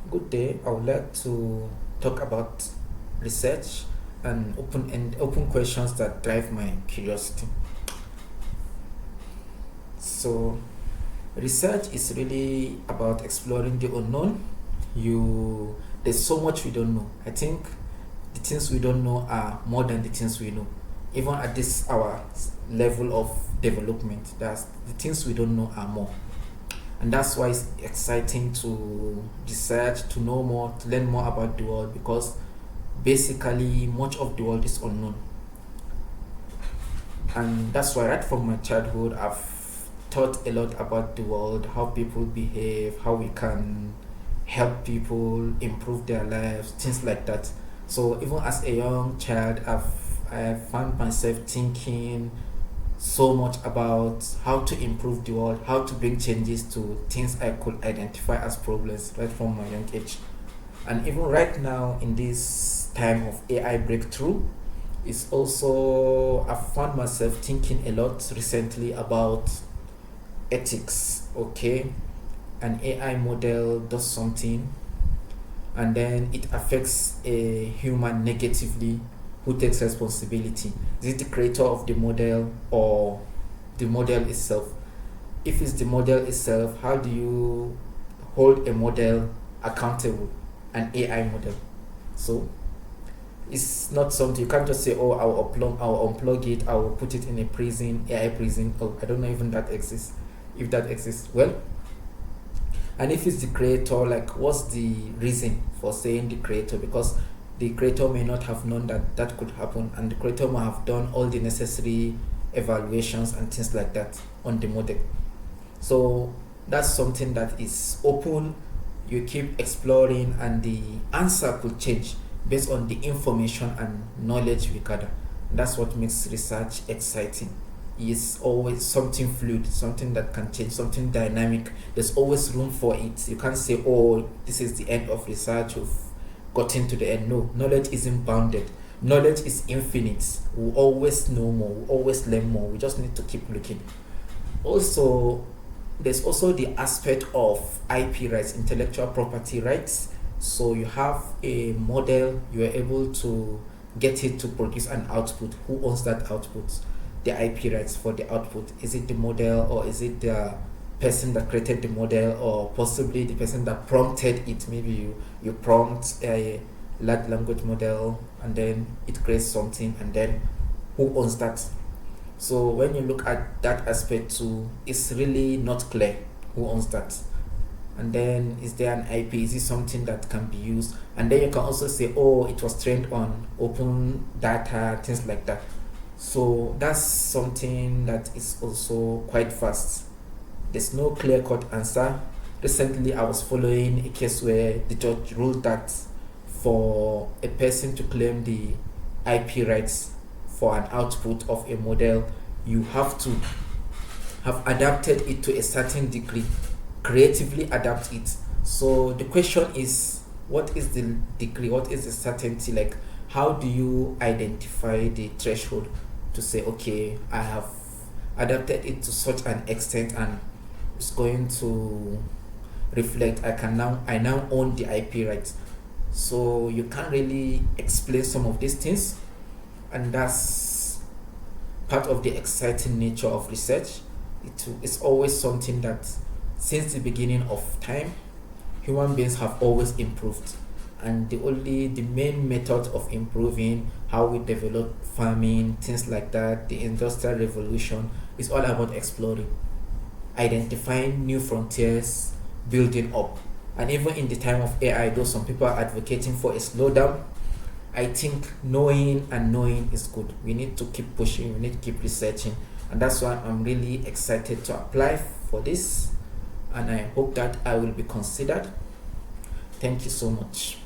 Good day. I would like to talk about research and open questions that drive my curiosity. So, research is really about exploring the unknown. You There's so much we don't know. I think the things we don't know are more than the things we know. Even at this our level of development, that's the things we don't know are more. And that's why it's exciting to research, to know more, to learn more about the world, because basically much of the world is unknown. And that's why right from my childhood I've thought a lot about the world, how people behave, how we can help people improve their lives, things like that. So even as a young child, I found myself thinking so much about how to improve the world, how to bring changes to things I could identify as problems right from my young age. And even right now, in this time of AI breakthrough, it's also, I found myself thinking a lot recently about ethics. Okay, an AI model does something and then it affects a human negatively. Who takes responsibility? Is it the creator of the model or the model itself? If it's the model itself, how do you hold a model accountable, an AI model? So it's not something you can't just say, oh, I'll unplug it, I'll put it in a prison, AI prison. Oh, I don't know even that exists. If that exists, well, and if it's the creator, like what's the reason for saying the creator? Because the creator may not have known that that could happen, and the creator may have done all the necessary evaluations and things like that on the model. So that's something that is open. You keep exploring, and the answer could change based on the information and knowledge we gather. That's what makes research exciting. Is always something fluid, something that can change, something dynamic. There's always room for it. You can't say, oh, this is the end of research, you've gotten to the end. No, knowledge isn't bounded. Knowledge is infinite. We always know more, we always learn more. We just need to keep looking. Also, there's also the aspect of IP rights, intellectual property rights. So you have a model, you are able to get it to produce an output. Who owns that output? The IP rights for the output. Is it the model, or is it the person that created the model, or possibly the person that prompted it? Maybe you prompt a large language model and then it creates something, and then who owns that? So when you look at that aspect too, it's really not clear who owns that. And then is there an IP? Is it something that can be used? And then you can also say, oh, it was trained on open data, things like that. So that's something that is also quite vast. There's no clear cut answer. Recently, I was following a case where the judge ruled that for a person to claim the IP rights for an output of a model, you have to have adapted it to a certain degree, creatively adapt it. So the question is, what is the degree? What is the certainty? Like, how do you identify the threshold to say, okay, I have adapted it to such an extent and it's going to reflect, I now own the IP rights. So you can't really explain some of these things, and that's part of the exciting nature of research. It's always something that since the beginning of time, human beings have always improved, and the main method of improving, how we develop farming, things like that, the industrial revolution, is all about exploring, identifying new frontiers, building up. And even in the time of AI, though some people are advocating for a slowdown, I think knowing is good. We need to keep pushing, we need to keep researching, and that's why I'm really excited to apply for this, and I hope that I will be considered. Thank you so much.